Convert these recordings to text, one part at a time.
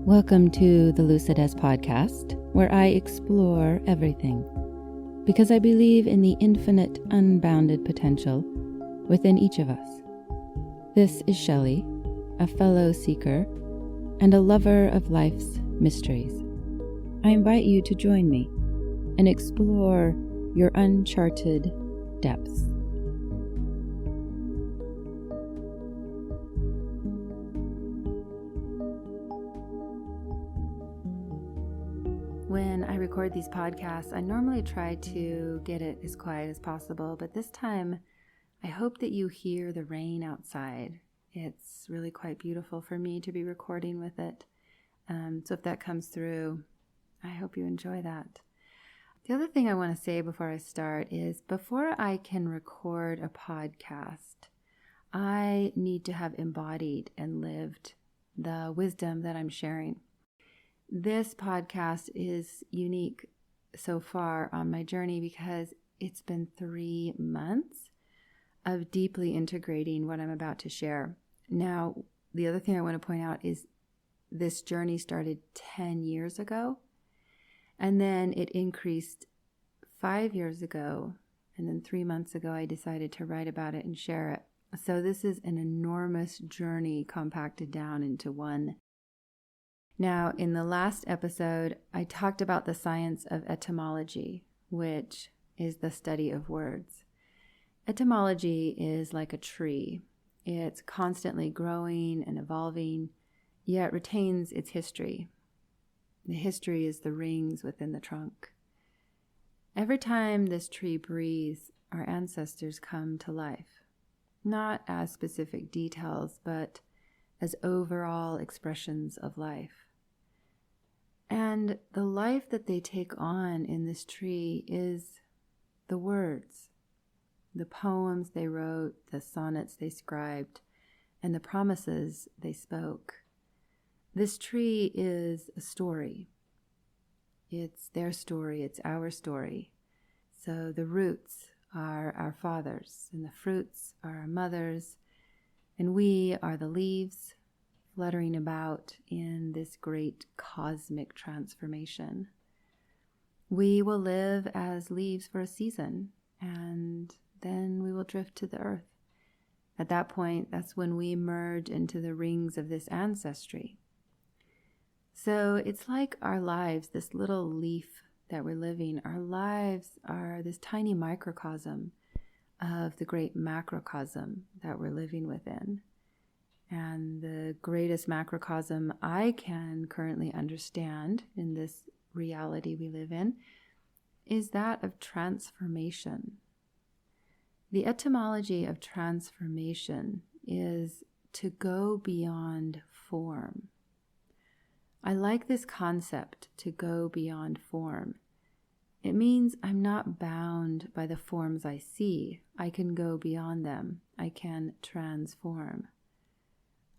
Welcome to the Lucidez podcast, where I explore everything, because I believe in the infinite, unbounded potential within each of us. This is Shelley, a fellow seeker and a lover of life's mysteries. I invite you to join me and explore your uncharted depths. When I record these podcasts, I normally try to get it as quiet as possible, but this time I hope that you hear the rain outside. It's really quite beautiful for me to be recording with it. So if that comes through, I hope you enjoy that. The other thing I want to say before I start is before I can record a podcast, I need to have embodied and lived the wisdom that I'm sharing. This podcast is unique so far on my journey because it's been 3 months of deeply integrating what I'm about to share. Now, the other thing I want to point out is this journey started 10 years ago, and then it increased 5 years ago, and then 3 months ago I decided to write about it and share it. So this is an enormous journey compacted down into one. Now, in the last episode, I talked about the science of etymology, which is the study of words. Etymology is like a tree. It's constantly growing and evolving, yet retains its history. The history is the rings within the trunk. Every time this tree breathes, our ancestors come to life, not as specific details, but as overall expressions of life. And the life that they take on in this tree is the words, the poems they wrote, the sonnets they scribed, and the promises they spoke. This tree is a story. It's their story, it's our story. So the roots are our fathers, and the fruits are our mothers, and we are the leaves fluttering about in this great cosmic transformation. We will live as leaves for a season, and then we will drift to the earth. At that point, that's when we merge into the rings of this ancestry. So it's like our lives, this little leaf that we're living, our lives are this tiny microcosm of the great macrocosm that we're living within. And the greatest macrocosm I can currently understand in this reality we live in is that of transformation. The etymology of transformation is to go beyond form. I like this concept, to go beyond form. It means I'm not bound by the forms I see. I can go beyond them. I can transform.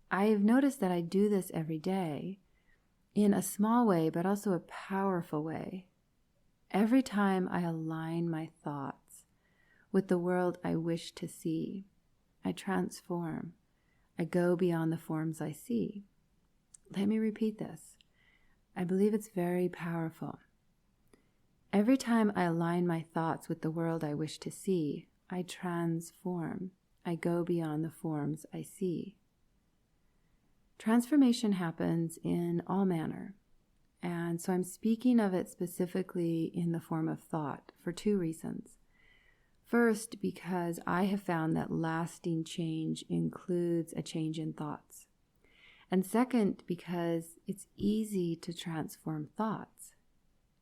I've noticed that I do this every day in a small way, but also a powerful way. Every time I align my thoughts with the world I wish to see, I transform. I go beyond the forms I see. Let me repeat this. I believe it's very powerful. Every time I align my thoughts with the world I wish to see, I transform. I go beyond the forms I see. Transformation happens in all manner, and so I'm speaking of it specifically in the form of thought for 2 reasons. First, because I have found that lasting change includes a change in thoughts. And second, because it's easy to transform thoughts.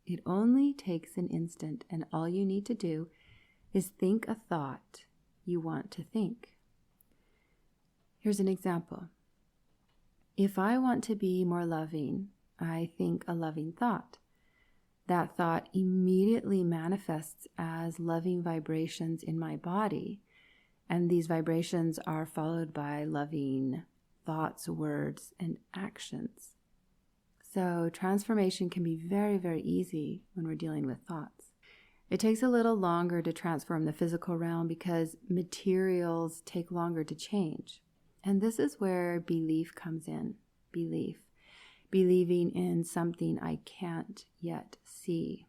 It only takes an instant, and all you need to do is think a thought you want to think. Here's an example. If I want to be more loving, I think a loving thought. That thought immediately manifests as loving vibrations in my body, and these vibrations are followed by loving thoughts, words, and actions. So transformation can be very, very easy when we're dealing with thoughts. It takes a little longer to transform the physical realm because materials take longer to change. And this is where belief comes in. Belief. believing in something I can't yet see.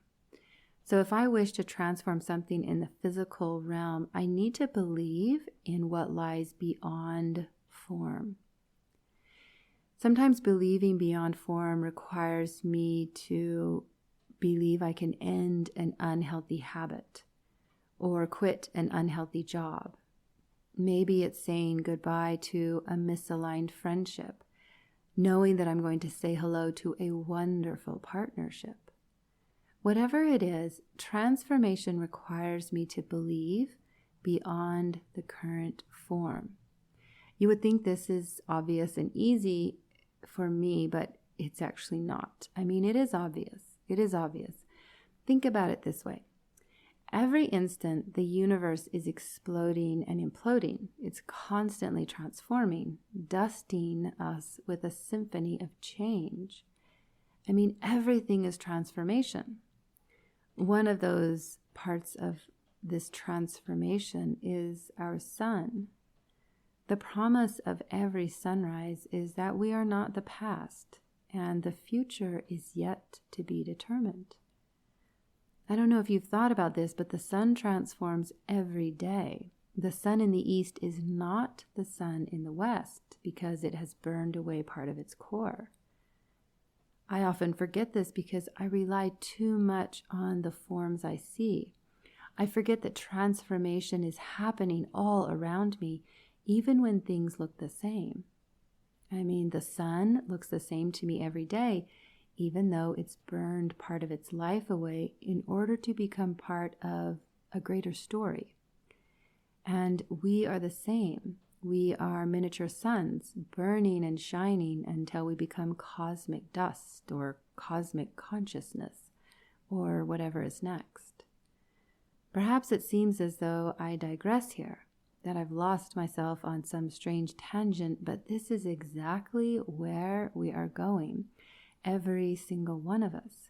So if I wish to transform something in the physical realm, I need to believe in what lies beyond form. Sometimes believing beyond form requires me to believe I can end an unhealthy habit or quit an unhealthy job. Maybe it's saying goodbye to a misaligned friendship, knowing that I'm going to say hello to a wonderful partnership. Whatever it is, transformation requires me to believe beyond the current form. You would think this is obvious and easy for me, but it's actually not. I mean, it is obvious. It is obvious. Think about it this way. Every instant, the universe is exploding and imploding. It's constantly transforming, dusting us with a symphony of change. I mean, everything is transformation. One of those parts of this transformation is our sun. The promise of every sunrise is that we are not the past, and the future is yet to be determined. I don't know if you've thought about this, but the sun transforms every day. The sun in the east is not the sun in the west because it has burned away part of its core. I often forget this because I rely too much on the forms I see. I forget that transformation is happening all around me, even when things look the same. I mean, the sun looks the same to me every day, even though it's burned part of its life away in order to become part of a greater story. And we are the same. We are miniature suns, burning and shining until we become cosmic dust or cosmic consciousness or whatever is next. Perhaps it seems as though I digress here, that I've lost myself on some strange tangent, but this is exactly where we are going, every single one of us.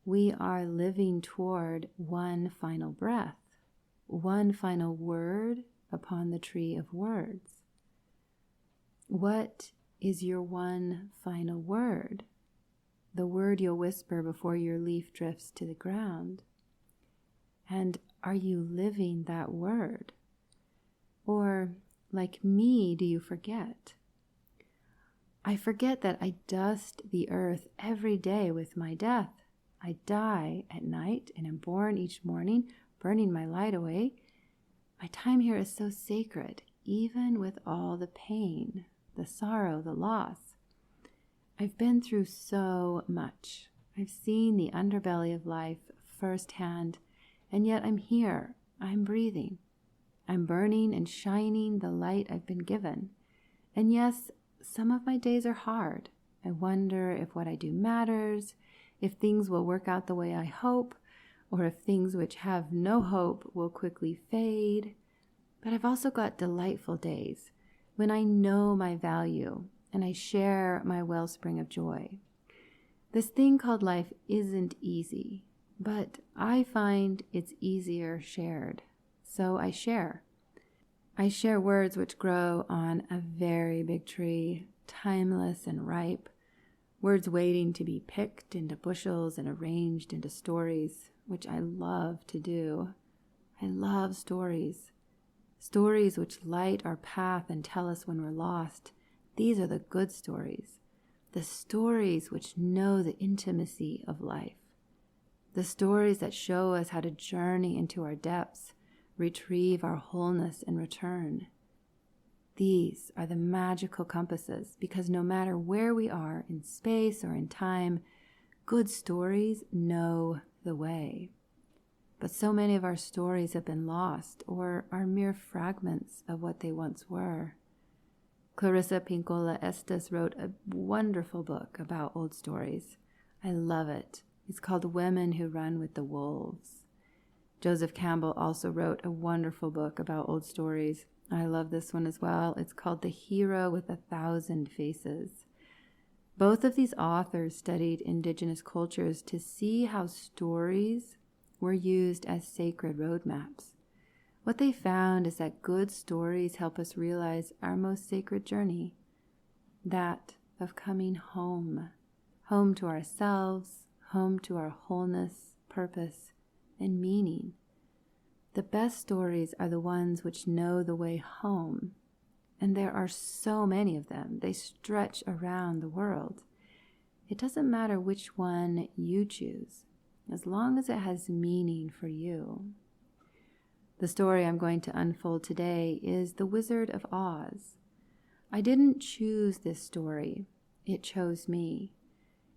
We are living toward one final breath, one final word upon the tree of words. What is your one final word? The word you'll whisper before your leaf drifts to the ground. And are you living that word? Or, like me, do you forget? I forget that I dust the earth every day with my death. I die at night and am born each morning, burning my light away. My time here is so sacred, even with all the pain, the sorrow, the loss. I've been through so much. I've seen the underbelly of life firsthand, and yet I'm here. I'm breathing. I'm burning and shining the light I've been given. And yes, some of my days are hard. I wonder if what I do matters, if things will work out the way I hope, or if things which have no hope will quickly fade. But I've also got delightful days when I know my value and I share my wellspring of joy. This thing called life isn't easy, but I find it's easier shared. So I share. I share words which grow on a very big tree, timeless and ripe, words waiting to be picked into bushels and arranged into stories, which I love to do. I love stories. Stories which light our path and tell us when we're lost. These are the good stories. The stories which know the intimacy of life. The stories that show us how to journey into our depths, retrieve our wholeness, and return. These are the magical compasses, because no matter where we are in space or in time, good stories know the way. But so many of our stories have been lost or are mere fragments of what they once were. Clarissa Pinkola Estes wrote a wonderful book about old stories. I love it. It's called Women Who Run with the Wolves. Joseph Campbell also wrote a wonderful book about old stories. I love this one as well. It's called The Hero with 1,000 Faces. Both of these authors studied indigenous cultures to see how stories were used as sacred roadmaps. What they found is that good stories help us realize our most sacred journey, that of coming home. home to ourselves, home to our wholeness, purpose, and meaning. The best stories are the ones which know the way home, and there are so many of them. They stretch around the world. It doesn't matter which one you choose, as long as it has meaning for you. The story I'm going to unfold today is The Wizard of Oz. I didn't choose this story. It chose me.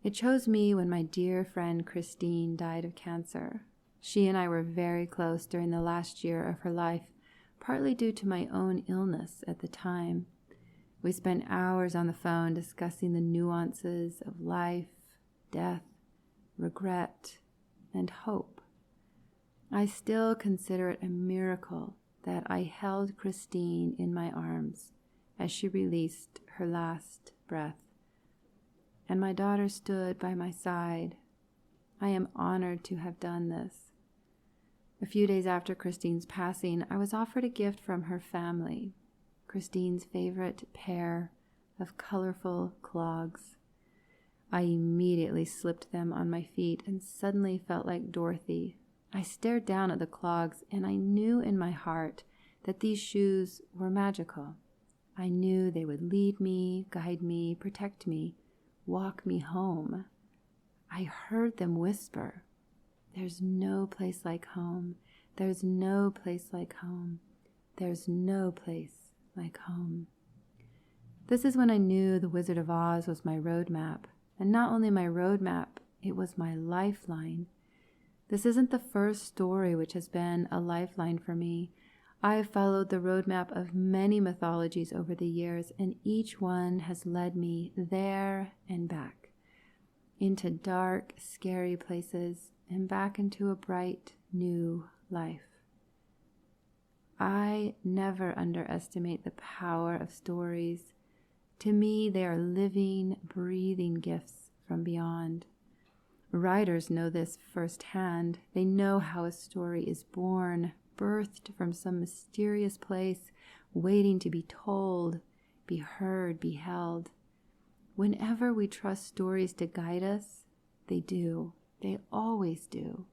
It chose me when my dear friend Kristine died of cancer. She and I were very close during the last year of her life, partly due to my own illness at the time. We spent hours on the phone discussing the nuances of life, death, regret, and hope. I still consider it a miracle that I held Kristine in my arms as she released her last breath, and my daughter stood by my side. I am honored to have done this. A few days after Kristine's passing, I was offered a gift from her family, Kristine's favorite pair of colorful clogs. I immediately slipped them on my feet and suddenly felt like Dorothy. I stared down at the clogs, and I knew in my heart that these shoes were magical. I knew they would lead me, guide me, protect me, walk me home. I heard them whisper, "There's no place like home. There's no place like home. There's no place like home." This is when I knew The Wizard of Oz was my roadmap. And not only my roadmap, it was my lifeline. This isn't the first story which has been a lifeline for me. I've followed the roadmap of many mythologies over the years, and each one has led me there and back, into dark, scary places, and back into a bright, new life. I never underestimate the power of stories. To me, they are living, breathing gifts from beyond. Writers know this firsthand. They know how a story is born, birthed from some mysterious place, waiting to be told, be heard, be held. Whenever we trust stories to guide us, they do. They always do.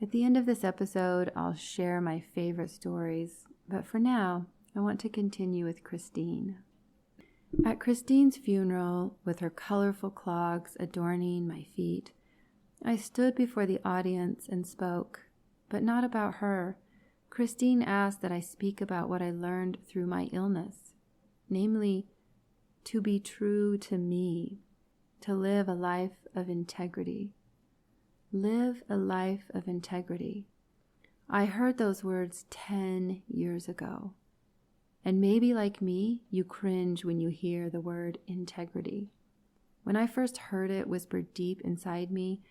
At the end of this episode, I'll share my favorite stories, but for now, I want to continue with Kristine. At Kristine's funeral, with her colorful clogs adorning my feet, I stood before the audience and spoke, but not about her. Kristine asked that I speak about what I learned through my illness, namely, to be true to me, to live a life of integrity. Live a life of integrity. I heard those words 10 years ago. And maybe like me, you cringe when you hear the word integrity. When I first heard it whispered deep inside me,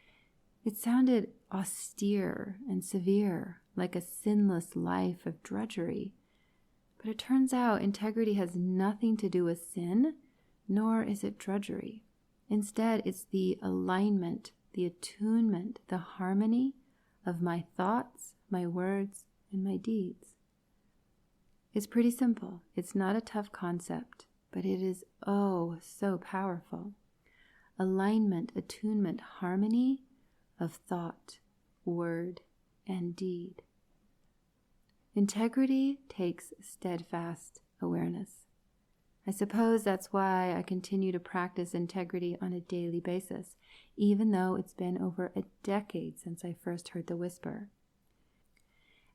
it sounded austere and severe, like a sinless life of drudgery. But it turns out integrity has nothing to do with sin, nor is it drudgery. Instead, it's the alignment, the attunement, the harmony of my thoughts, my words, and my deeds. It's pretty simple. It's not a tough concept, but it is oh so powerful. Alignment, attunement, harmony of thought, word, and deed. Integrity takes steadfast awareness. I suppose that's why I continue to practice integrity on a daily basis, even though it's been over a decade since I first heard the whisper.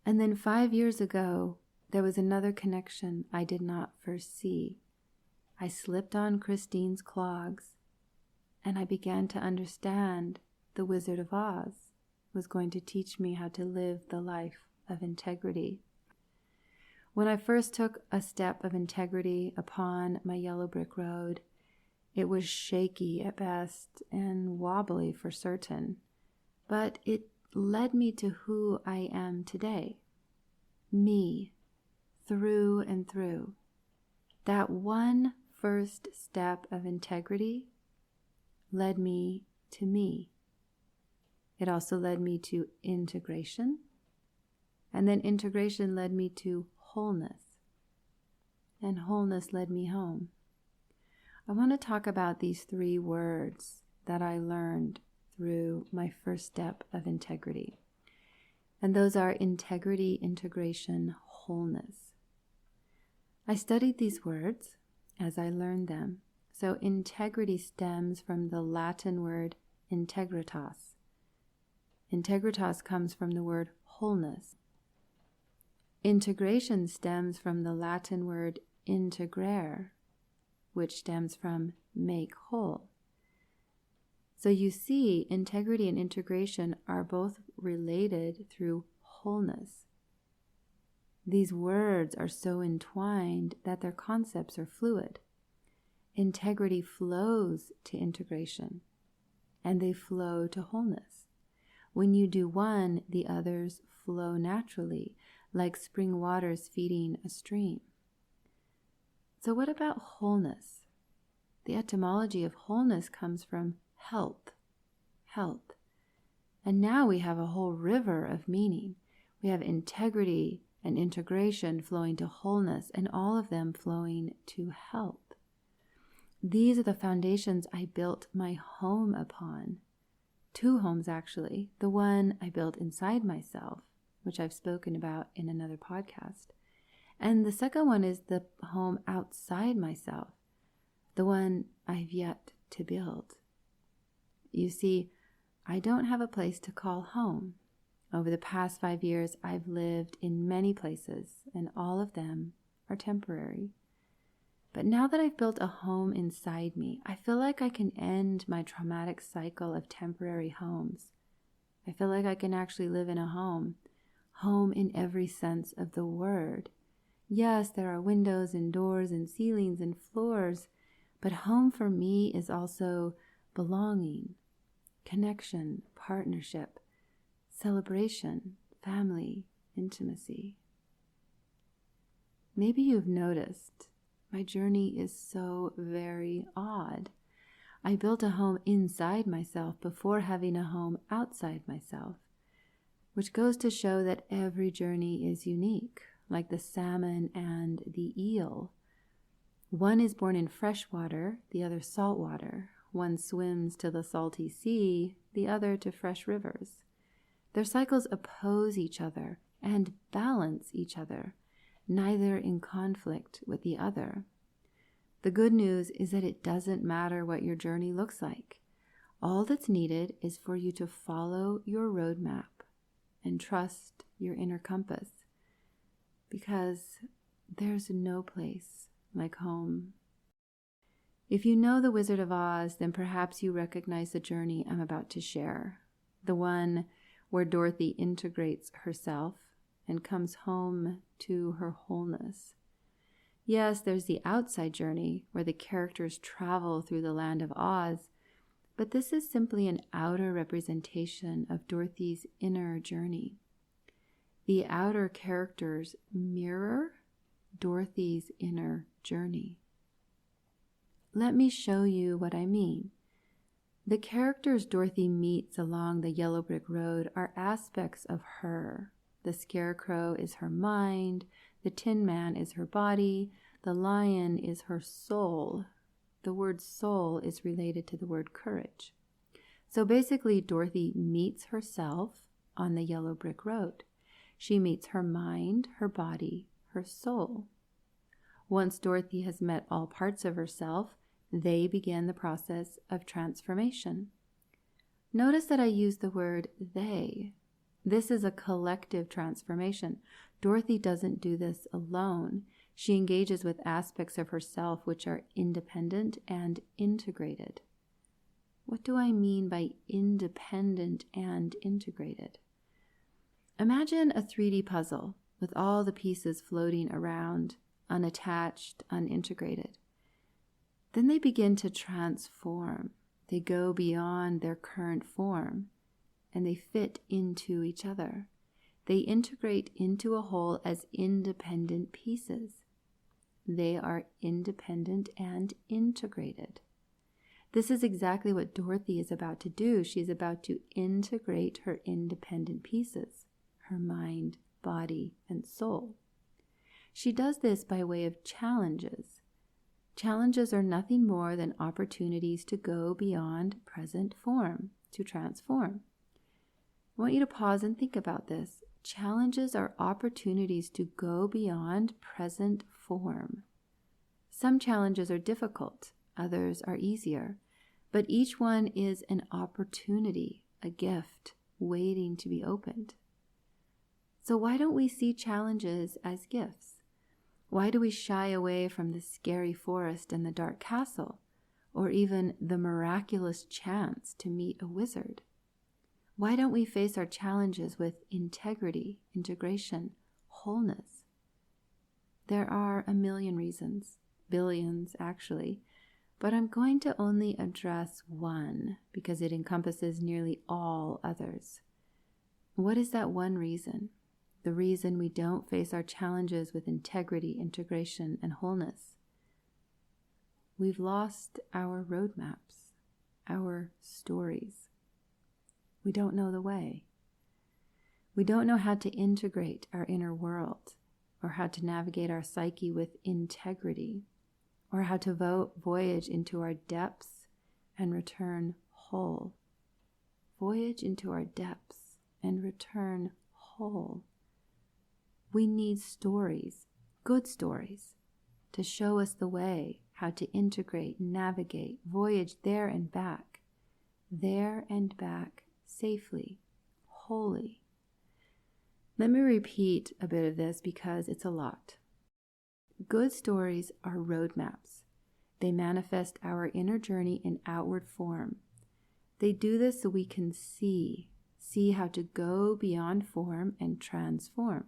And then 5 years ago, there was another connection I did not first see. I slipped on Kristine's clogs, and I began to understand the Wizard of Oz was going to teach me how to live the life of integrity. When I first took a step of integrity upon my yellow brick road, it was shaky at best and wobbly for certain, but it led me to who I am today. Me. Through and through. That one first step of integrity led me to me. It also led me to integration, and then integration led me to wholeness, and wholeness led me home. I want to talk about these 3 words that I learned through my first step of integrity. And those are integrity, integration, wholeness. I studied these words as I learned them. So integrity stems from the Latin word integritas. Integritas comes from the word wholeness. Integration stems from the Latin word integrare, which stems from make whole. So you see, integrity and integration are both related through wholeness. These words are so entwined that their concepts are fluid. Integrity flows to integration, and they flow to wholeness. When you do one, the others flow naturally, like spring waters feeding a stream. So what about wholeness? The etymology of wholeness comes from health. And now we have a whole river of meaning. We have integrity and integration flowing to wholeness, and all of them flowing to health. These are the foundations I built my home upon. 2 homes, actually. The one I built inside myself, which I've spoken about in another podcast. And the second one is the home outside myself, the one I've yet to build. You see, I don't have a place to call home. Over the past 5 years, I've lived in many places, and all of them are temporary. But now that I've built a home inside me, I feel like I can end my traumatic cycle of temporary homes. I feel like I can actually live in a home in every sense of the word. Yes, there are windows and doors and ceilings and floors, but home for me is also belonging, connection, partnership, celebration, family, intimacy. Maybe you've noticed my journey is so very odd. I built a home inside myself before having a home outside myself, which goes to show that every journey is unique, like the salmon and the eel. One is born in fresh water, the other salt water. One swims to the salty sea, the other to fresh rivers. Their cycles oppose each other and balance each other, neither in conflict with the other. The good news is that it doesn't matter what your journey looks like. All that's needed is for you to follow your roadmap and trust your inner compass, because there's no place like home. If you know The Wizard of Oz, then perhaps you recognize the journey I'm about to share, the one where Dorothy integrates herself and comes home to her wholeness. Yes, there's the outside journey where the characters travel through the land of Oz, but this is simply an outer representation of Dorothy's inner journey. The outer characters mirror Dorothy's inner journey. Let me show you what I mean. The characters Dorothy meets along the yellow brick road are aspects of her. The scarecrow is her mind, the Tin Man is her body, the lion is her soul. The word soul is related to the word courage. So basically, Dorothy meets herself on the yellow brick road. She meets her mind, her body, her soul. Once Dorothy has met all parts of herself, they begin the process of transformation. Notice that I use the word they. This is a collective transformation. Dorothy doesn't do this alone. She engages with aspects of herself which are independent and integrated. What do I mean by independent and integrated? Imagine a 3D puzzle with all the pieces floating around, unattached, unintegrated. Then they begin to transform. They go beyond their current form, and they fit into each other. They integrate into a whole as independent pieces. They are independent and integrated. This is exactly what Dorothy is about to do. She's about to integrate her independent pieces, her mind, body, and soul. She does this by way of challenges. Challenges are nothing more than opportunities to go beyond present form, to transform. I want you to pause and think about this. Challenges are opportunities to go beyond present form. Some challenges are difficult, others are easier, but each one is an opportunity, a gift, waiting to be opened. So why don't we see challenges as gifts? Why do we shy away from the scary forest and the dark castle, or even the miraculous chance to meet a wizard? Why don't we face our challenges with integrity, integration, wholeness? There are a million reasons, billions actually, but I'm going to only address one because it encompasses nearly all others. What is that one reason? The reason we don't face our challenges with integrity, integration, and wholeness. We've lost our roadmaps, our stories. We don't know the way. We don't know how to integrate our inner world, or how to navigate our psyche with integrity, or how to voyage into our depths and return whole. Voyage into our depths and return whole. We need stories, good stories, to show us the way, how to integrate, navigate, voyage there and back safely, wholly. Let me repeat a bit of this because it's a lot. Good stories are roadmaps. They manifest our inner journey in outward form. They do this so we can see how to go beyond form and transform.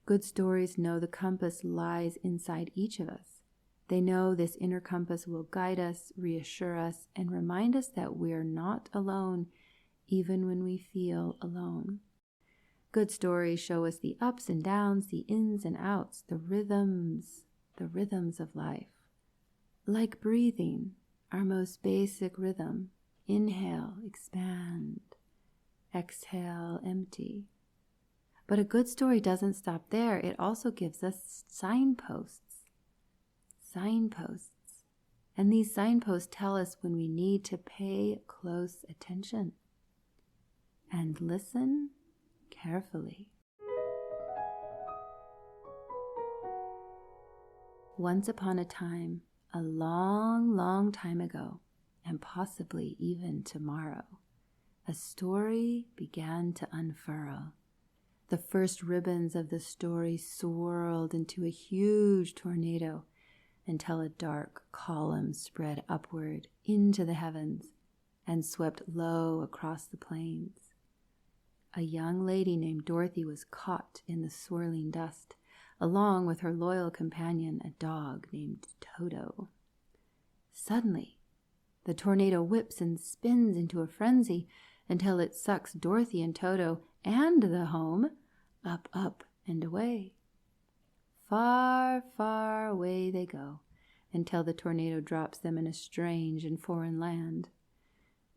Good stories know the compass lies inside each of us. They know this inner compass will guide us, reassure us, and remind us that we're not alone, even when we feel alone. Good stories show us the ups and downs, the ins and outs, the rhythms of life. Like breathing, our most basic rhythm. Inhale, expand. Exhale, empty. But a good story doesn't stop there. It also gives us signposts. And these signposts tell us when we need to pay close attention and listen carefully. Once upon a time, a long, long time ago, and possibly even tomorrow, a story began to unfurl. The first ribbons of the story swirled into a huge tornado until a dark column spread upward into the heavens and swept low across the plains. A young lady named Dorothy was caught in the swirling dust, along with her loyal companion, a dog named Toto. Suddenly, the tornado whips and spins into a frenzy until it sucks Dorothy and Toto and the home up, and away. Far, far away they go until the tornado drops them in a strange and foreign land.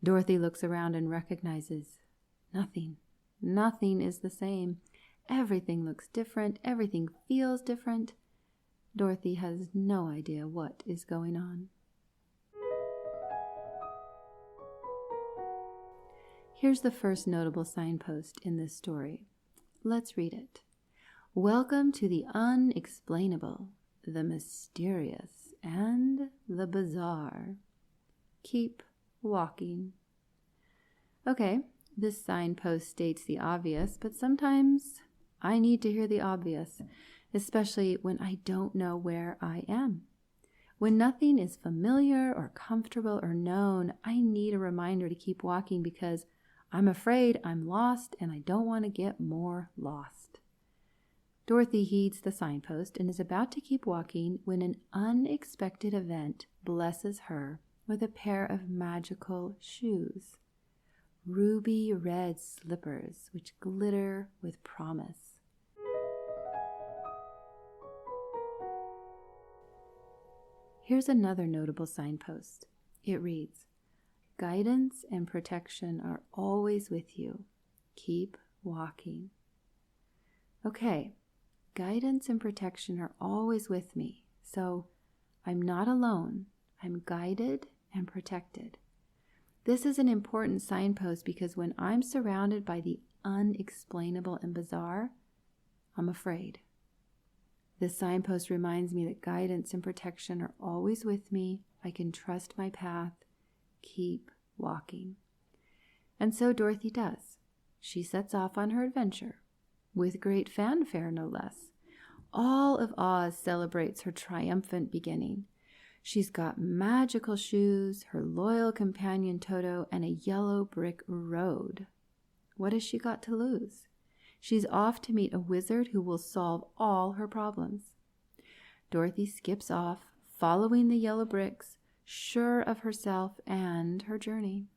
Dorothy looks around and recognizes nothing. Nothing is the same. Everything looks different. Everything feels different. Dorothy has no idea what is going on. Here's the first notable signpost in this story. Let's read it. Welcome to the unexplainable, the mysterious, and the bizarre. Keep walking. Okay, this signpost states the obvious, but sometimes I need to hear the obvious, especially when I don't know where I am. When nothing is familiar or comfortable or known, I need a reminder to keep walking because I'm afraid I'm lost and I don't want to get more lost. Dorothy heeds the signpost and is about to keep walking when an unexpected event blesses her with a pair of magical shoes. Ruby red slippers which glitter with promise. Here's another notable signpost. It reads, guidance and protection are always with you. Keep walking. Okay, guidance and protection are always with me. So I'm not alone. I'm guided and protected. This is an important signpost because when I'm surrounded by the unexplainable and bizarre, I'm afraid. This signpost reminds me that guidance and protection are always with me. I can trust my path, keep walking. And so Dorothy does. She sets off on her adventure, with great fanfare no less. All of Oz celebrates her triumphant beginning. She's got magical shoes, her loyal companion Toto, and a yellow brick road. What has she got to lose? She's off to meet a wizard who will solve all her problems. Dorothy skips off, following the yellow bricks, sure of herself and her journey.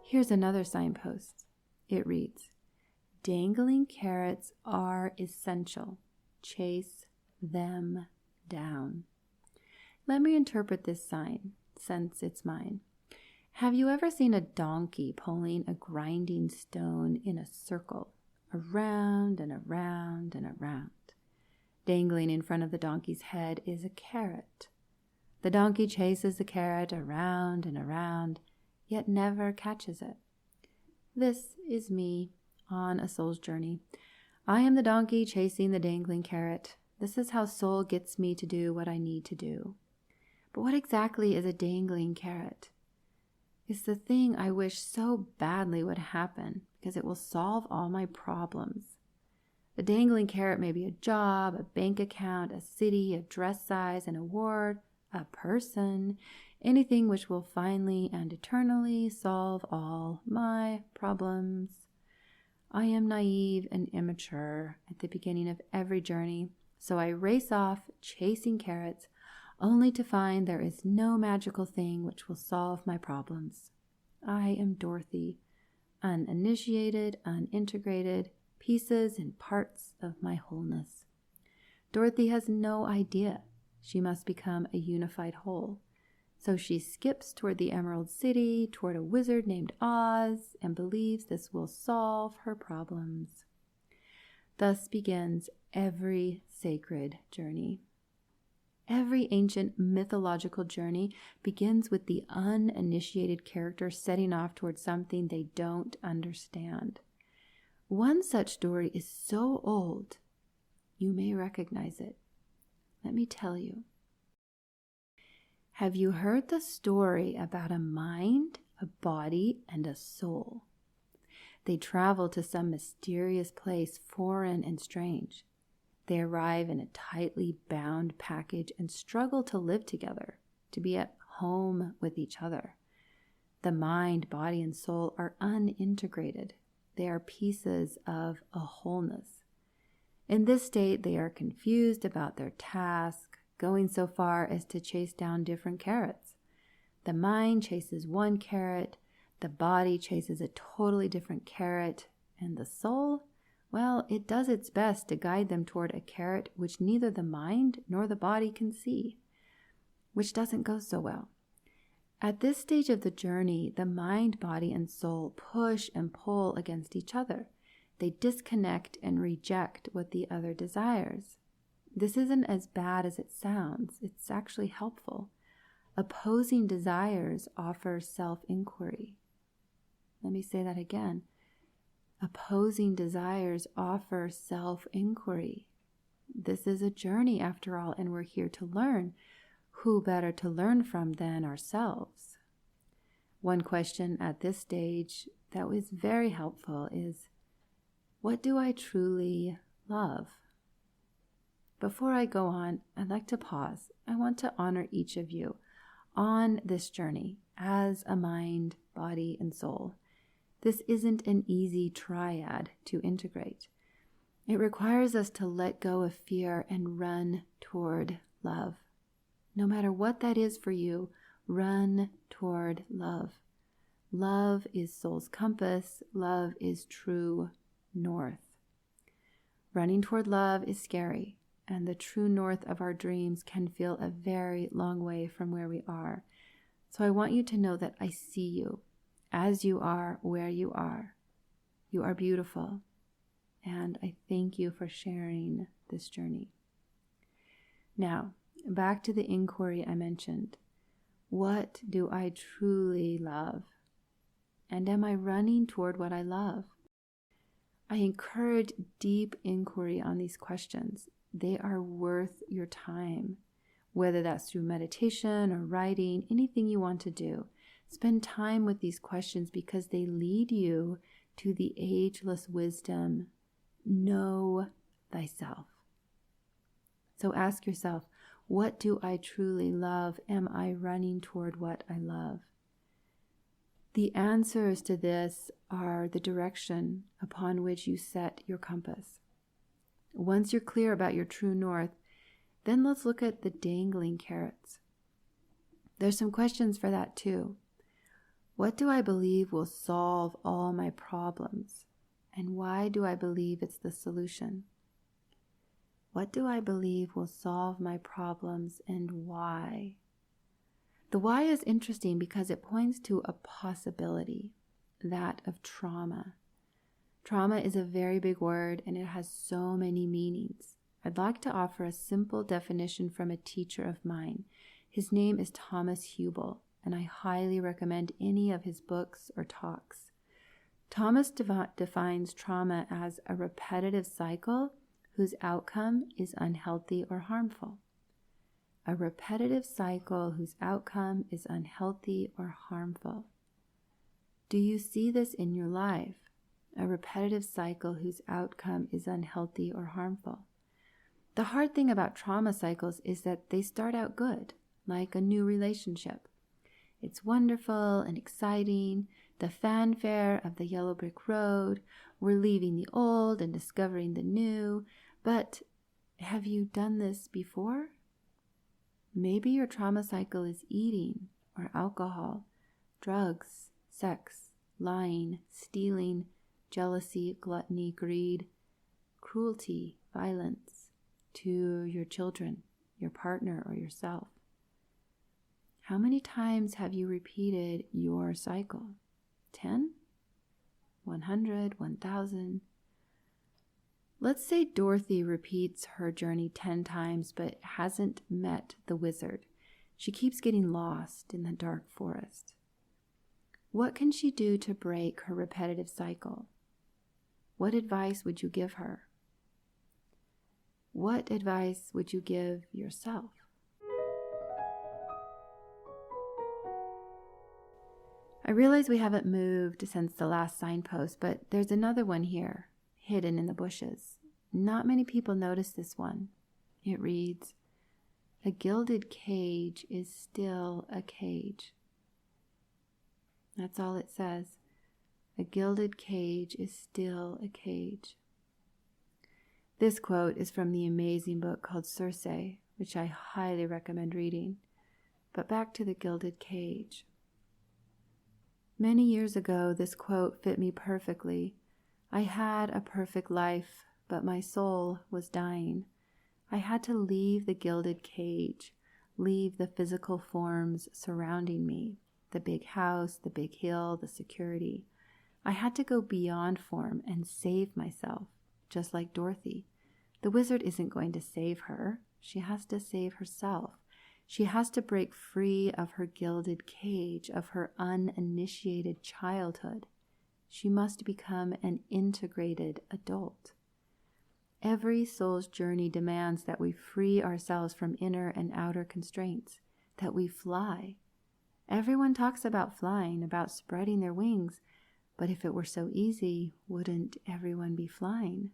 Here's another signpost. It reads, "Dangling carrots are essential. Chase them down." Let me interpret this sign, since it's mine. Have you ever seen a donkey pulling a grinding stone in a circle, around and around and around? Dangling in front of the donkey's head is a carrot. The donkey chases the carrot around and around, yet never catches it. This is me on a soul's journey. I am the donkey chasing the dangling carrot. This is how soul gets me to do what I need to do. But what exactly is a dangling carrot? It's the thing I wish so badly would happen because it will solve all my problems. The dangling carrot may be a job, a bank account, a city, a dress size, an award, a person, anything which will finally and eternally solve all my problems. I am naive and immature at the beginning of every journey, so I race off chasing carrots only to find there is no magical thing which will solve my problems. I am Dorothy, uninitiated, unintegrated, pieces and parts of my wholeness. Dorothy has no idea she must become a unified whole. So she skips toward the Emerald City, toward a wizard named Oz, and believes this will solve her problems. Thus begins every sacred journey. Every ancient mythological journey begins with the uninitiated character setting off toward something they don't understand. One such story is so old, you may recognize it. Let me tell you. Have you heard the story about a mind, a body, and a soul? They travel to some mysterious place, foreign and strange. They arrive in a tightly bound package and struggle to live together, to be at home with each other. The mind, body, and soul are unintegrated. They are pieces of a wholeness. In this state, they are confused about their task, going so far as to chase down different carrots. The mind chases one carrot, the body chases a totally different carrot, and the soul, well, it does its best to guide them toward a carrot which neither the mind nor the body can see, which doesn't go so well. At this stage of the journey, the mind, body, and soul push and pull against each other. They disconnect and reject what the other desires. This isn't as bad as it sounds. It's actually helpful. Opposing desires offer self-inquiry. Let me say that again. Opposing desires offer self-inquiry. This is a journey after all, and we're here to learn. Who better to learn from than ourselves? One question at this stage that was very helpful is, what do I truly love? Before I go on, I'd like to pause. I want to honor each of you on this journey as a mind, body, and soul. This isn't an easy triad to integrate. It requires us to let go of fear and run toward love. No matter what that is for you, run toward love. Love is soul's compass. Love is true north. Running toward love is scary, and the true north of our dreams can feel a very long way from where we are. So I want you to know that I see you as you are, where you are. You are beautiful. And I thank you for sharing this journey. Now, back to the inquiry I mentioned. What do I truly love? And am I running toward what I love? I encourage deep inquiry on these questions. They are worth your time, whether that's through meditation or writing, anything you want to do. Spend time with these questions because they lead you to the ageless wisdom. Know thyself. So ask yourself, what do I truly love? Am I running toward what I love? The answers to this are the direction upon which you set your compass. Once you're clear about your true north, then let's look at the dangling carrots. There's some questions for that too. What do I believe will solve all my problems? And why do I believe it's the solution? What do I believe will solve my problems and why? The why is interesting because it points to a possibility, that of trauma. Trauma is a very big word and it has so many meanings. I'd like to offer a simple definition from a teacher of mine. His name is Thomas Hubel, and I highly recommend any of his books or talks. Thomas defines trauma as a repetitive cycle whose outcome is unhealthy or harmful. A repetitive cycle whose outcome is unhealthy or harmful. Do you see this in your life? A repetitive cycle whose outcome is unhealthy or harmful. The hard thing about trauma cycles is that they start out good, like a new relationship. It's wonderful and exciting, the fanfare of the yellow brick road, we're leaving the old and discovering the new, but have you done this before? Maybe your trauma cycle is eating or alcohol, drugs, sex, lying, stealing, jealousy, gluttony, greed, cruelty, violence to your children, your partner, or yourself. How many times have you repeated your cycle? 10? 100? 1,000? Let's say Dorothy repeats her journey 10 times but hasn't met the wizard. She keeps getting lost in the dark forest. What can she do to break her repetitive cycle? What advice would you give her? What advice would you give yourself? I realize we haven't moved since the last signpost, but there's another one here, hidden in the bushes. Not many people notice this one. It reads, "A gilded cage is still a cage." That's all it says. A gilded cage is still a cage. This quote is from the amazing book called Circe, which I highly recommend reading. But back to the gilded cage. Many years ago, this quote fit me perfectly. I had a perfect life, but my soul was dying. I had to leave the gilded cage, leave the physical forms surrounding me, the big house, the big hill, the security. I had to go beyond form and save myself, just like Dorothy. The wizard isn't going to save her. She has to save herself. She has to break free of her gilded cage, of her uninitiated childhood. She must become an integrated adult. Every soul's journey demands that we free ourselves from inner and outer constraints, that we fly. Everyone talks about flying, about spreading their wings, but if it were so easy, wouldn't everyone be flying?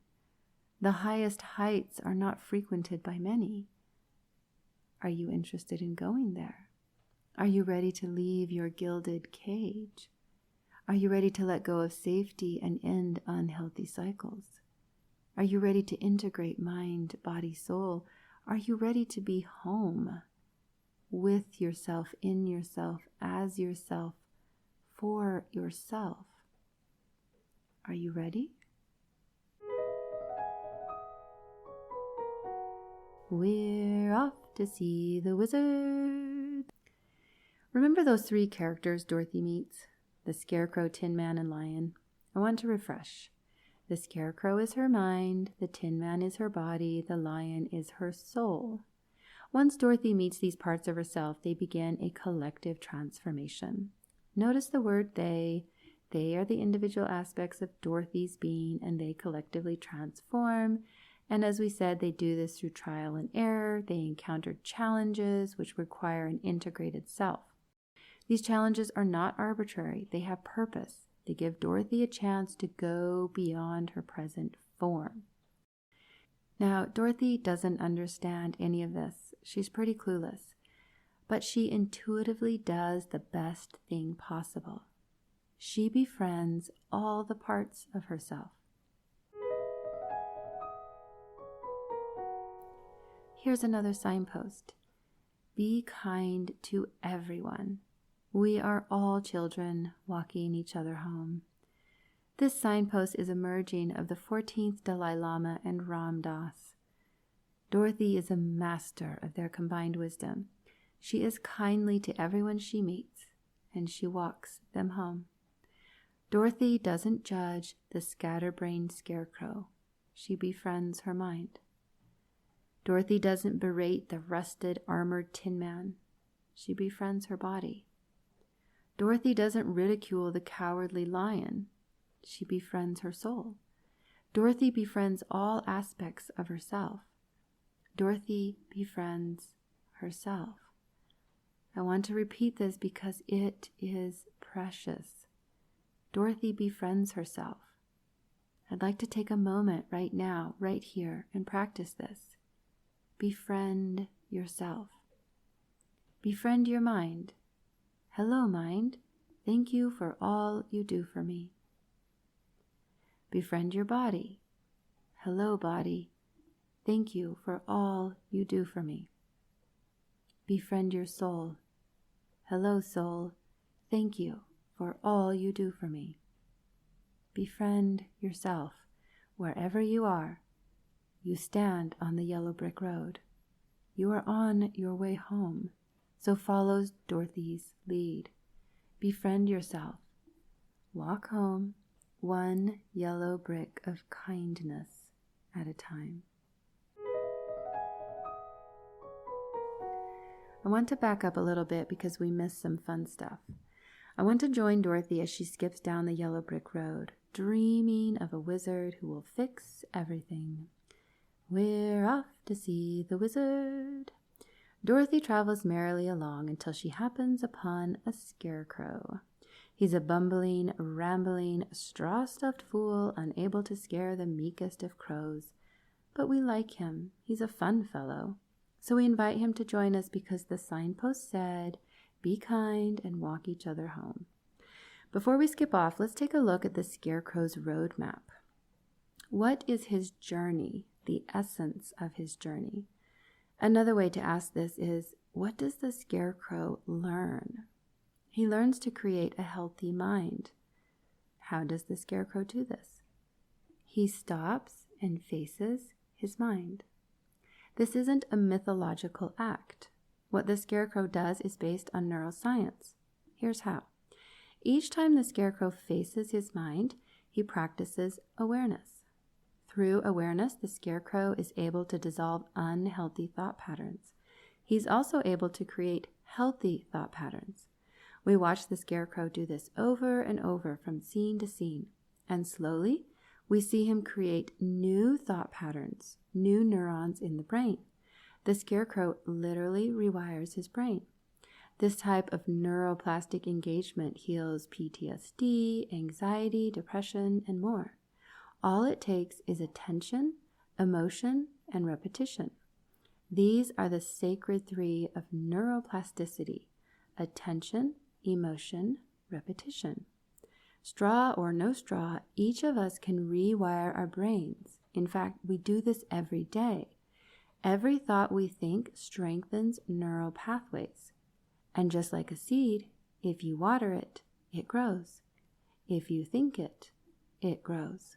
The highest heights are not frequented by many. Are you interested in going there? Are you ready to leave your gilded cage? Are you ready to let go of safety and end unhealthy cycles? Are you ready to integrate mind, body, soul? Are you ready to be home with yourself, in yourself, as yourself, for yourself? Are you ready? We're off to see the wizard. Remember those 3 characters Dorothy meets? The Scarecrow, Tin Man, and Lion. I want to refresh. The The Scarecrow is her mind, the Tin Man is her body, the Lion is her soul. Once Dorothy meets these parts of herself, they begin a collective transformation. Notice the word they. They are the individual aspects of Dorothy's being, and they collectively transform. And as we said, they do this through trial and error. They encounter challenges which require an integrated self. These challenges are not arbitrary. They have purpose. They give Dorothy a chance to go beyond her present form. Now, Dorothy doesn't understand any of this. She's pretty clueless. But she intuitively does the best thing possible. She befriends all the parts of herself. Here's another signpost. Be kind to everyone. We are all children walking each other home. This signpost is a merging of the 14th Dalai Lama and Ram Dass. Dorothy is a master of their combined wisdom. She is kindly to everyone she meets, and she walks them home. Dorothy doesn't judge the scatterbrained Scarecrow. She befriends her mind. Dorothy doesn't berate the rusted, armored Tin Man. She befriends her body. Dorothy doesn't ridicule the cowardly lion. She befriends her soul. Dorothy befriends all aspects of herself. Dorothy befriends herself. I want to repeat this because it is precious. Dorothy befriends herself. I'd like to take a moment right now, right here, and practice this. Befriend yourself. Befriend your mind. Hello, mind. Thank you for all you do for me. Befriend your body. Hello, body. Thank you for all you do for me. Befriend your soul. Hello, soul. Thank you for all you do for me. Befriend yourself. Wherever you are, you stand on the yellow brick road. You are on your way home, so follow Dorothy's lead. Befriend yourself. Walk home, one yellow brick of kindness at a time. I want to back up a little bit because we missed some fun stuff. I want to join Dorothy as she skips down the yellow brick road, dreaming of a wizard who will fix everything. We're off to see the wizard. Dorothy travels merrily along until she happens upon a scarecrow. He's a bumbling, rambling, straw-stuffed fool, unable to scare the meekest of crows. But we like him. He's a fun fellow. So we invite him to join us because the signpost said, "Be kind and walk each other home." Before we skip off, let's take a look at the Scarecrow's roadmap. What is his journey, the essence of his journey? Another way to ask this is, what does the Scarecrow learn? He learns to create a healthy mind. How does the Scarecrow do this? He stops and faces his mind. This isn't a mythological act. What the Scarecrow does is based on neuroscience. Here's how. Each time the Scarecrow faces his mind, he practices awareness. Through awareness, the Scarecrow is able to dissolve unhealthy thought patterns. He's also able to create healthy thought patterns. We watch the Scarecrow do this over and over from scene to scene, and slowly we see him create new thought patterns, new neurons in the brain. The Scarecrow literally rewires his brain. This type of neuroplastic engagement heals PTSD, anxiety, depression, and more. All it takes is attention, emotion, and repetition. These are the sacred three of neuroplasticity: attention, emotion, repetition. Straw or no straw, each of us can rewire our brains. In fact, we do this every day. Every thought we think strengthens neural pathways. And just like a seed, if you water it, it grows. If you think it, it grows.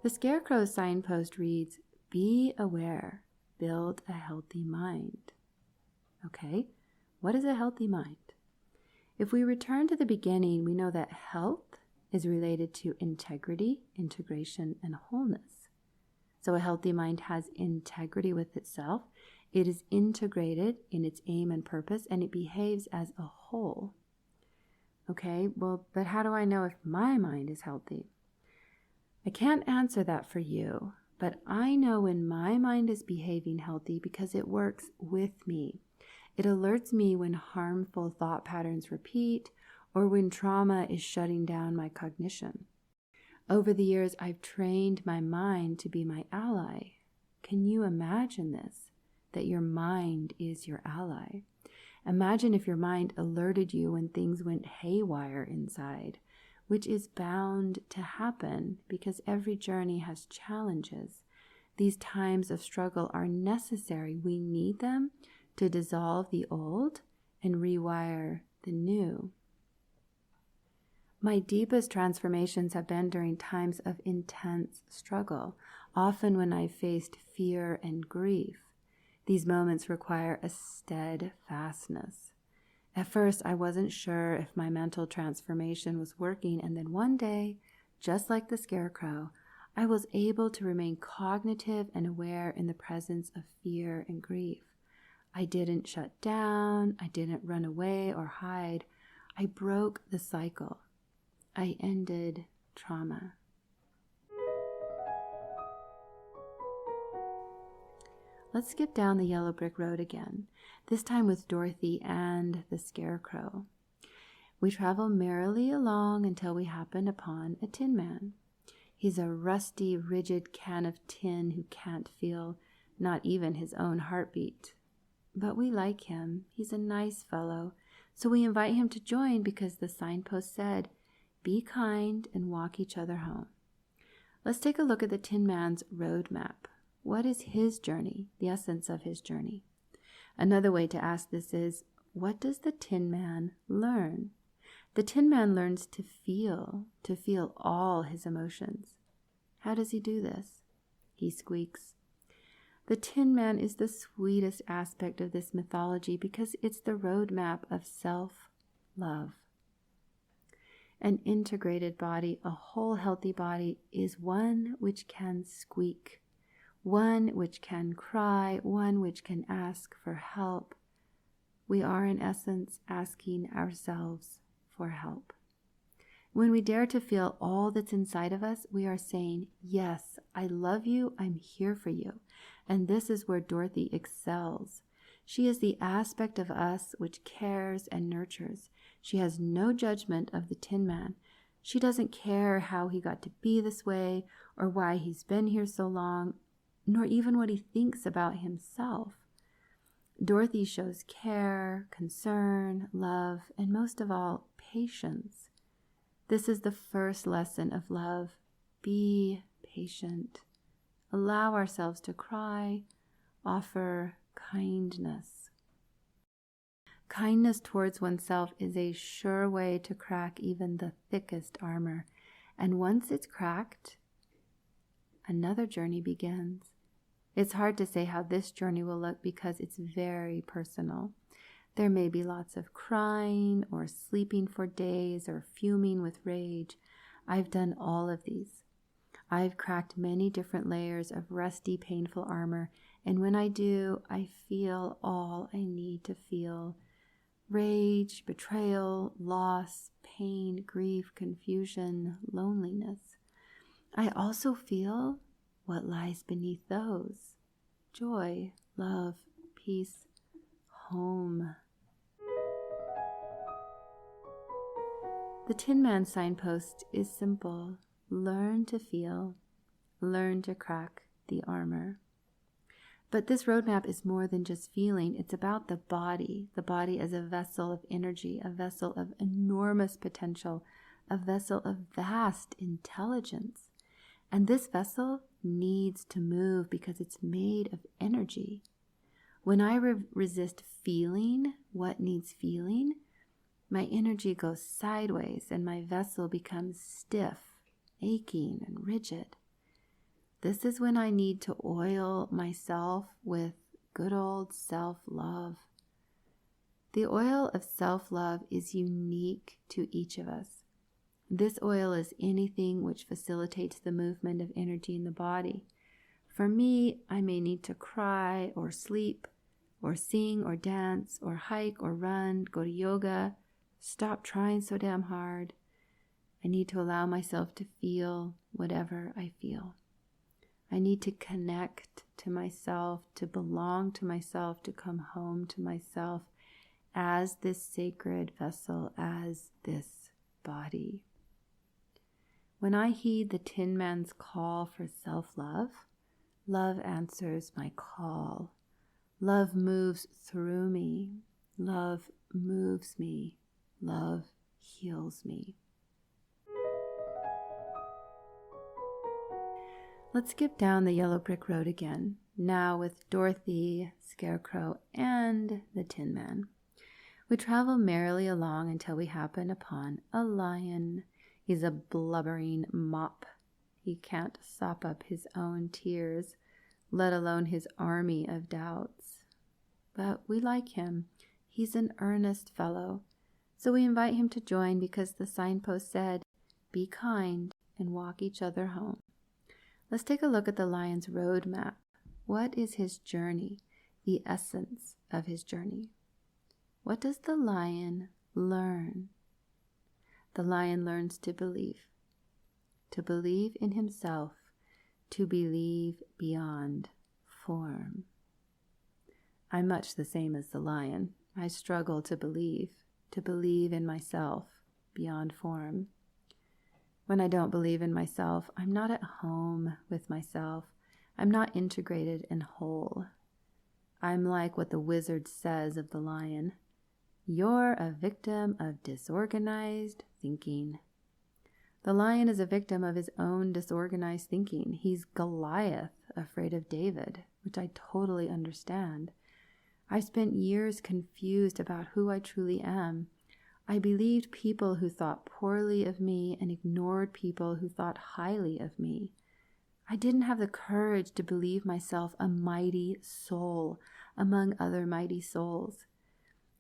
The Scarecrow's signpost reads, "Be aware, build a healthy mind." Okay, what is a healthy mind? If we return to the beginning, we know that health is related to integrity, integration, and wholeness. So a healthy mind has integrity with itself. It is integrated in its aim and purpose, and it behaves as a whole. Okay, well, but how do I know if my mind is healthy? I can't answer that for you, but I know when my mind is behaving healthy because it works with me. It alerts me when harmful thought patterns repeat or when trauma is shutting down my cognition. Over the years, I've trained my mind to be my ally. Can you imagine this? That your mind is your ally. Imagine if your mind alerted you when things went haywire inside, which is bound to happen because every journey has challenges. These times of struggle are necessary. We need them to dissolve the old and rewire the new. My deepest transformations have been during times of intense struggle, often when I faced fear and grief. These moments require a steadfastness. At first, I wasn't sure if my mental transformation was working, and then one day, just like the scarecrow, I was able to remain cognitive and aware in the presence of fear and grief. I didn't shut down, I didn't run away or hide. I broke the cycle. I ended trauma. Let's skip down the yellow brick road again, this time with Dorothy and the scarecrow. We travel merrily along until we happen upon a tin man. He's a rusty, rigid can of tin who can't feel not even his own heartbeat. But we like him. He's a nice fellow. So we invite him to join because the signpost said, "Be kind and walk each other home." Let's take a look at the Tin Man's roadmap. What is his journey, the essence of his journey? Another way to ask this is, what does the Tin Man learn? The Tin Man learns to feel all his emotions. How does he do this? He squeaks. The Tin Man is the sweetest aspect of this mythology because it's the roadmap of self-love. An integrated body, a whole healthy body, is one which can squeak, one which can cry, one which can ask for help. We are, in essence, asking ourselves for help. When we dare to feel all that's inside of us, we are saying, "Yes, I love you, I'm here for you." And this is where Dorothy excels. She is the aspect of us which cares and nurtures. She has no judgment of the Tin Man. She doesn't care how he got to be this way or why he's been here so long, nor even what he thinks about himself. Dorothy shows care, concern, love, and most of all, patience. This is the first lesson of love. Be patient. Allow ourselves to cry. Offer kindness. Kindness towards oneself is a sure way to crack even the thickest armor. And once it's cracked, another journey begins. It's hard to say how this journey will look because it's very personal. There may be lots of crying or sleeping for days or fuming with rage. I've done all of these. I've cracked many different layers of rusty, painful armor, and when I do, I feel all I need to feel. Rage, betrayal, loss, pain, grief, confusion, loneliness. I also feel what lies beneath those: joy, love, peace, home. The Tin Man signpost is simple. Learn to feel, learn to crack the armor. But this roadmap is more than just feeling. It's about the body as a vessel of energy, a vessel of enormous potential, a vessel of vast intelligence. And this vessel needs to move because it's made of energy. When I resist feeling what needs feeling, my energy goes sideways and my vessel becomes stiff, aching, and rigid. This is when I need to oil myself with good old self-love. The oil of self-love is unique to each of us. This oil is anything which facilitates the movement of energy in the body. For me, I may need to cry or sleep or sing or dance or hike or run, go to yoga, stop trying so damn hard. I need to allow myself to feel whatever I feel. I need to connect to myself, to belong to myself, to come home to myself as this sacred vessel, as this body. When I heed the Tin Man's call for self-love, love answers my call. Love moves through me. Love moves me. Love heals me. Let's skip down the yellow brick road again, now with Dorothy, Scarecrow, and the Tin Man. We travel merrily along until we happen upon a lion. He's a blubbering mop. He can't sop up his own tears, let alone his army of doubts. But we like him. He's an earnest fellow. So we invite him to join because the signpost said, "Be kind and walk each other home." Let's take a look at the lion's road map. What is his journey? The essence of his journey. What does the lion learn? The lion learns to believe in himself, to believe beyond form. I'm much the same as the lion. I struggle to believe in myself beyond form. When I don't believe in myself, I'm not at home with myself. I'm not integrated and whole. I'm like what the wizard says of the lion. You're a victim of disorganized thinking. The lion is a victim of his own disorganized thinking. He's Goliath, afraid of David, which I totally understand. I spent years confused about who I truly am. I believed people who thought poorly of me and ignored people who thought highly of me. I didn't have the courage to believe myself a mighty soul among other mighty souls.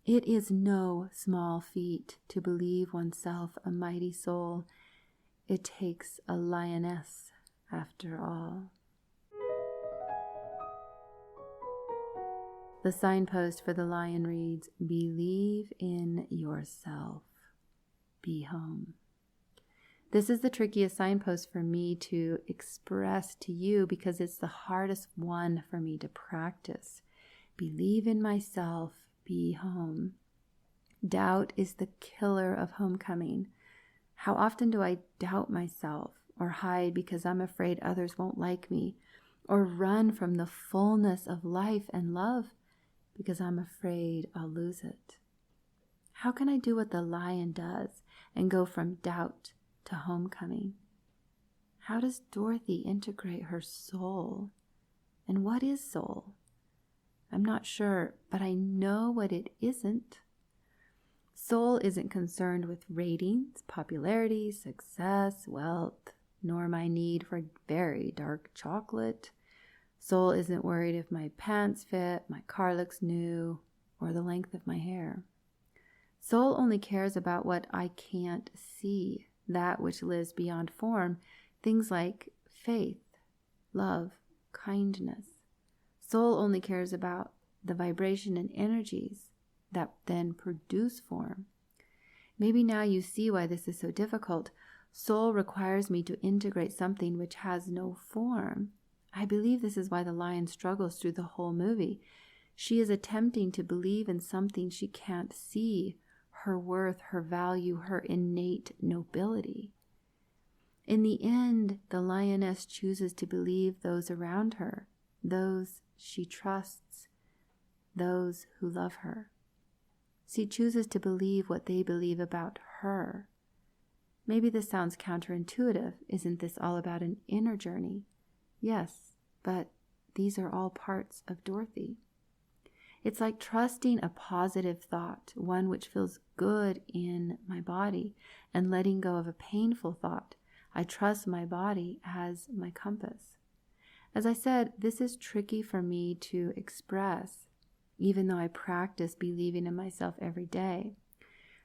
It is no small feat to believe oneself a mighty soul. It takes a lioness, after all. The signpost for the lion reads, "Believe in yourself. Be home." This is the trickiest signpost for me to express to you because it's the hardest one for me to practice. Believe in myself. Be home. Doubt is the killer of homecoming. How often do I doubt myself or hide because I'm afraid others won't like me, or run from the fullness of life and love because I'm afraid I'll lose it? How can I do what the lion does and go from doubt to homecoming? How does Dorothy integrate her soul? And what is soul? I'm not sure, but I know what it isn't. Soul isn't concerned with ratings, popularity, success, wealth, nor my need for very dark chocolate. Soul isn't worried if my pants fit, my car looks new, or the length of my hair. Soul only cares about what I can't see, that which lives beyond form, things like faith, love, kindness. Soul only cares about the vibration and energies that then produce form. Maybe now you see why this is so difficult. Soul requires me to integrate something which has no form. I believe this is why the lion struggles through the whole movie. She is attempting to believe in something she can't see, her worth, her value, her innate nobility. In the end, the lioness chooses to believe those around her, those she trusts, those who love her. She chooses to believe what they believe about her. Maybe this sounds counterintuitive. Isn't this all about an inner journey? Yes, but these are all parts of Dorothy. It's like trusting a positive thought, one which feels good in my body, and letting go of a painful thought. I trust my body as my compass. As I said, this is tricky for me to express. even though I practice believing in myself every day.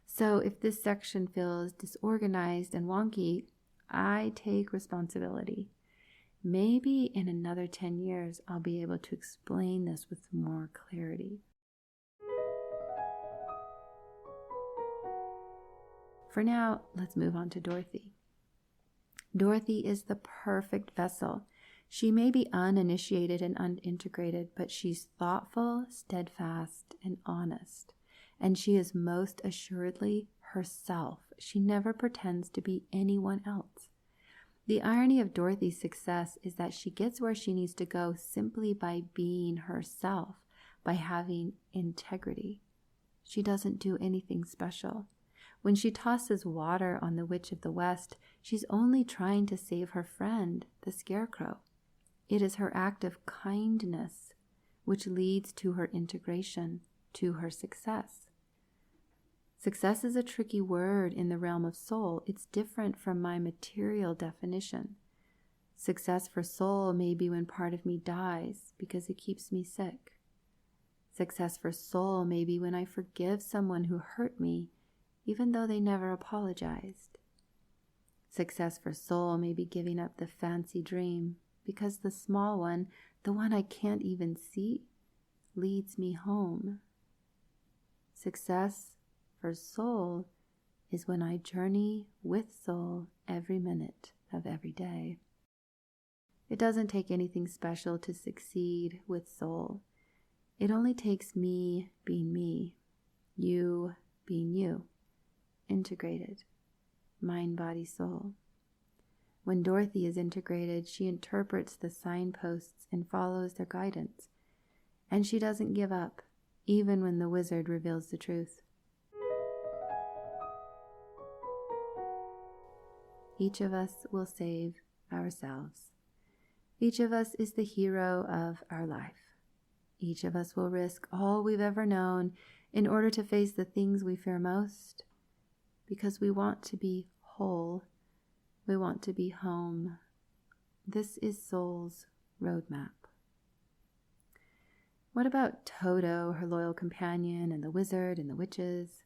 So if this section feels disorganized and wonky, I take responsibility. Maybe in another 10 years, I'll be able to explain this with more clarity. For now, let's move on to Dorothy. Dorothy is the perfect vessel. She may be uninitiated and unintegrated, but she's thoughtful, steadfast, and honest. And she is most assuredly herself. She never pretends to be anyone else. The irony of Dorothy's success is that she gets where she needs to go simply by being herself, by having integrity. She doesn't do anything special. When she tosses water on the Witch of the West, she's only trying to save her friend, the Scarecrow. It is her act of kindness which leads to her integration, to her success. Success is a tricky word in the realm of soul. It's different from my material definition. Success for soul may be when part of me dies because it keeps me sick. Success for soul may be when I forgive someone who hurt me, even though they never apologized. Success for soul may be giving up the fancy dream because the small one, the one I can't even see, leads me home. Success for soul is when I journey with soul every minute of every day. It doesn't take anything special to succeed with soul. It only takes me being me, you being you, integrated, mind, body, soul. When Dorothy is integrated, she interprets the signposts and follows their guidance. And she doesn't give up, even when the wizard reveals the truth. Each of us will save ourselves. Each of us is the hero of our life. Each of us will risk all we've ever known in order to face the things we fear most, because we want to be whole. We want to be home. This is soul's roadmap. What about Toto, her loyal companion, and the wizard and the witches?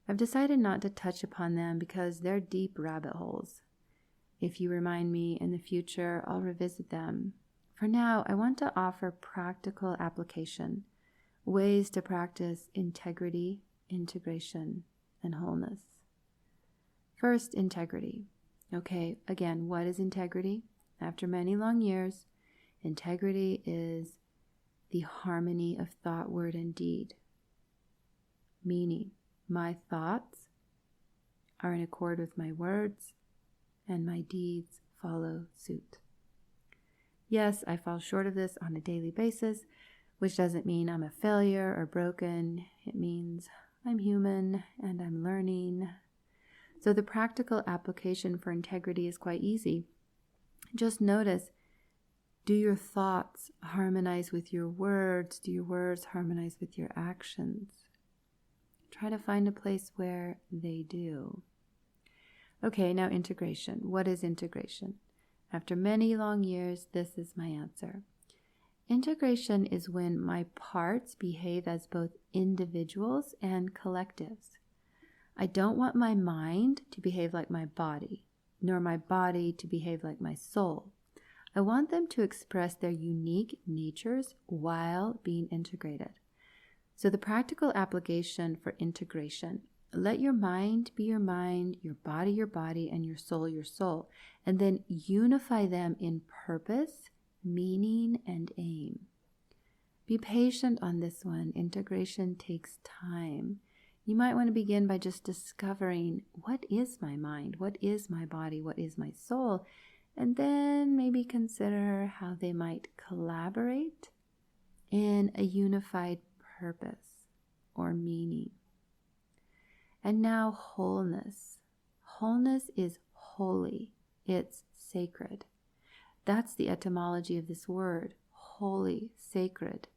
I've decided not to touch upon them because they're deep rabbit holes. If you remind me in the future, I'll revisit them. For now, I want to offer practical application, ways to practice integrity, integration, and wholeness. First, integrity. Okay, again, what is integrity? After many long years, integrity is the harmony of thought, word, and deed. Meaning, my thoughts are in accord with my words, and my deeds follow suit. Yes, I fall short of this on a daily basis, which doesn't mean I'm a failure or broken. It means I'm human and I'm learning. So the practical application for integrity is quite easy. Just notice, do your thoughts harmonize with your words? Do your words harmonize with your actions? Try to find a place where they do. Okay, now integration. What is integration? After many long years, this is my answer. Integration is when my parts behave as both individuals and collectives. I don't want my mind to behave like my body, nor my body to behave like my soul. I want them to express their unique natures while being integrated. So the practical application for integration: let your mind be your mind, your body, and your soul, and then unify them in purpose, meaning, and aim. Be patient on this one. Integration takes time. You might want to begin by just discovering, what is my mind? What is my body? What is my soul? And then maybe consider how they might collaborate in a unified purpose or meaning. And now wholeness. Wholeness is holy. It's sacred. That's the etymology of this word, holy, sacred.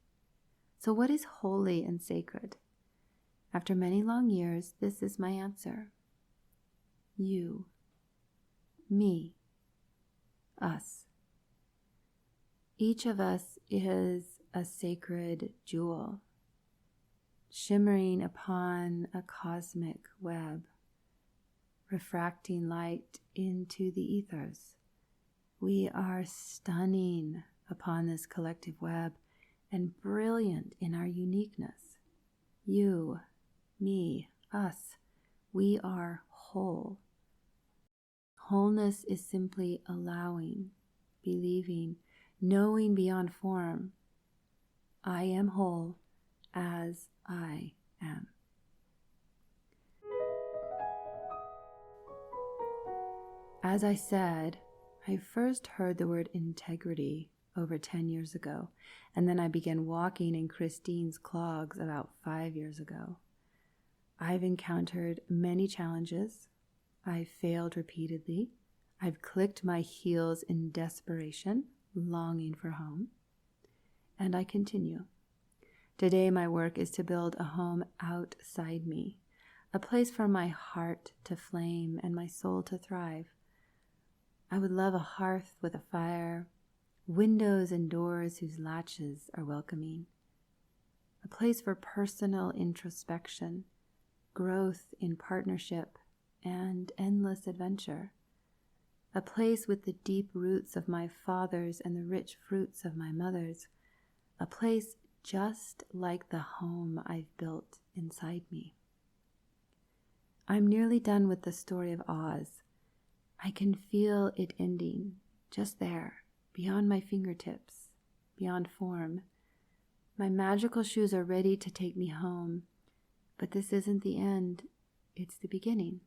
So what is holy and sacred? After many long years, this is my answer. You, me, us. Each of us is a sacred jewel. shimmering upon a cosmic web, refracting light into the ethers. We are stunning upon this collective web and brilliant in our uniqueness. You, me, us, we are whole. Wholeness is simply allowing, believing, knowing beyond form. I am whole as I am. As I said, I first heard the word integrity over 10 years ago, and then I began walking in Kristine's clogs about 5 years ago. I've encountered many challenges. I've failed repeatedly. I've clicked my heels in desperation, longing for home. And I continue. Today my work is to build a home outside me, a place for my heart to flame and my soul to thrive. I would love a hearth with a fire, windows and doors whose latches are welcoming, a place for personal introspection, growth in partnership, and endless adventure, a place with the deep roots of my fathers and the rich fruits of my mothers, a place just like the home I've built inside me. I'm nearly done with the story of Oz. I can feel it ending, just there, beyond my fingertips, beyond form. My magical shoes are ready to take me home, but this isn't the end, it's the beginning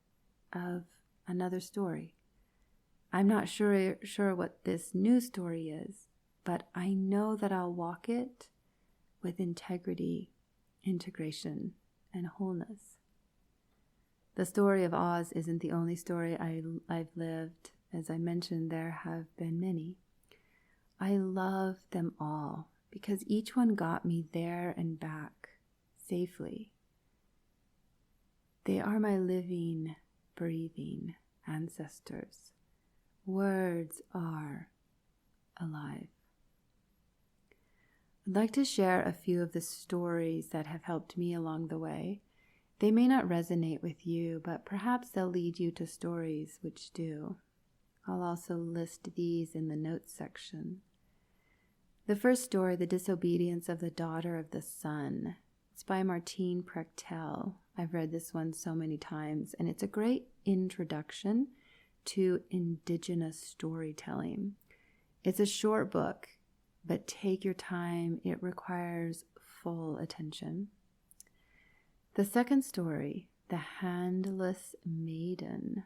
of another story. I'm not sure what this new story is, but I know that I'll walk it with integrity, integration, and wholeness. The story of Oz isn't the only story I've lived. As I mentioned, there have been many. I love them all because each one got me there and back safely. They are my living, breathing ancestors. Words are alive. I'd like to share a few of the stories that have helped me along the way. They may not resonate with you, but perhaps they'll lead you to stories which do. I'll also list these in the notes section. The first story, The Disobedience of the Daughter of the Sun. It's by Martine Prechtel. I've read this one so many times, and it's a great introduction to indigenous storytelling. It's a short book, but take your time. It requires full attention. The second story, The Handless Maiden.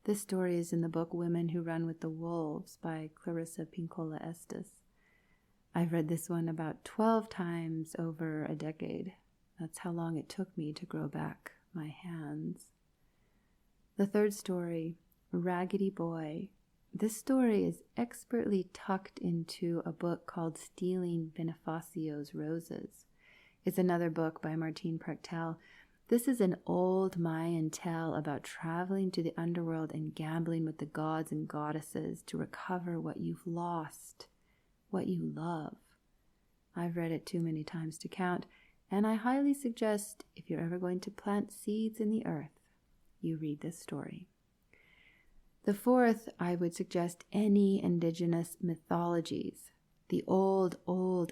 This story is in the book Women Who Run with the Wolves by Clarissa Pinkola Estes. I've read this one about 12 times over a decade. That's how long it took me to grow back my hands. The third story, Raggedy Boy. This story is expertly tucked into a book called Stealing Bonifacio's Roses. It's another book by Martine Prechtel. This is an old Mayan tale about traveling to the underworld and gambling with the gods and goddesses to recover what you've lost, what you love. I've read it too many times to count, and I highly suggest if you're ever going to plant seeds in the earth, you read this story. The fourth, I would suggest any indigenous mythologies, the old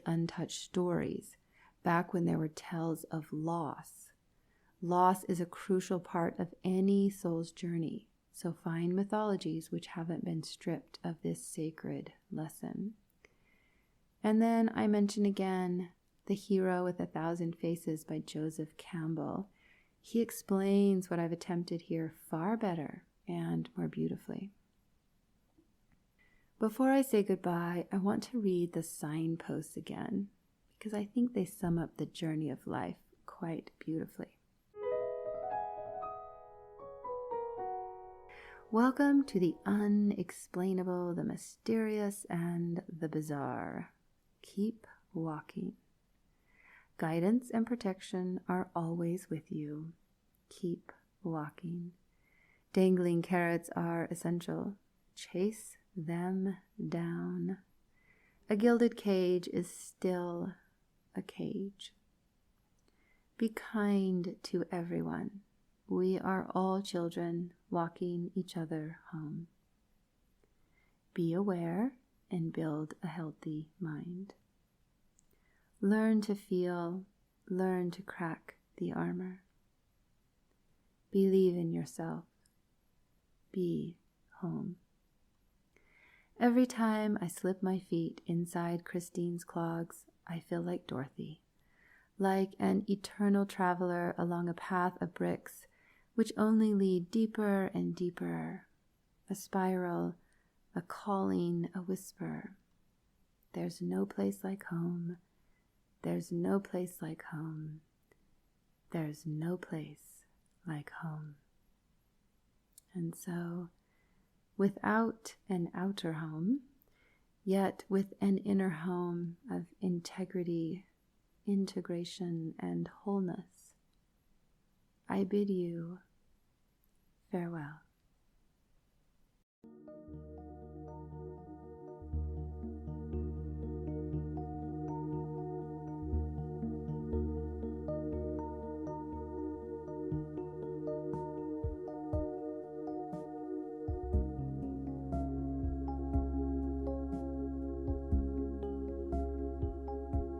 untouched stories, back when there were tales of loss. Loss is a crucial part of any soul's journey, so find mythologies which haven't been stripped of this sacred lesson. And then I mention again The Hero with 1,000 Faces by Joseph Campbell. He explains what I've attempted here far better and more beautifully. Before I say goodbye, I want to read the signposts again, because I think they sum up the journey of life quite beautifully. Welcome to the unexplainable, the mysterious, and the bizarre. Keep walking. Guidance and protection are always with you. Keep walking. Dangling carrots are essential. Chase them down. A gilded cage is still a cage. Be kind to everyone. We are all children walking each other home. Be aware and build a healthy mind. Learn to feel, learn to crack the armor. Believe in yourself. Be home. Every time I slip my feet inside Kristine's clogs, I feel like Dorothy, like an eternal traveler along a path of bricks which only lead deeper and deeper, a spiral, a calling, a whisper. There's no place like home. There's no place like home. There's no place like home. And so, without an outer home, yet with an inner home of integrity, integration, and wholeness, I bid you farewell.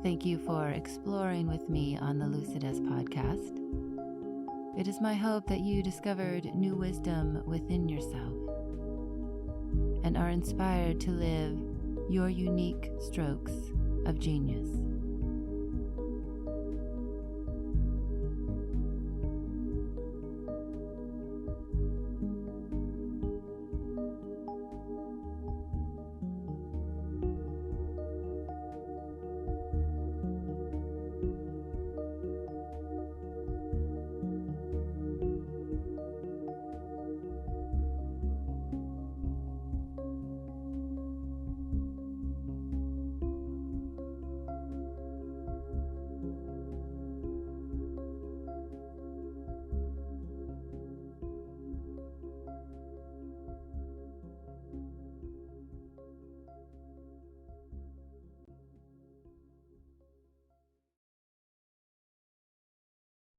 Thank you for exploring with me on the Lucidus podcast. It is my hope that you discovered new wisdom within yourself and are inspired to live your unique strokes of genius.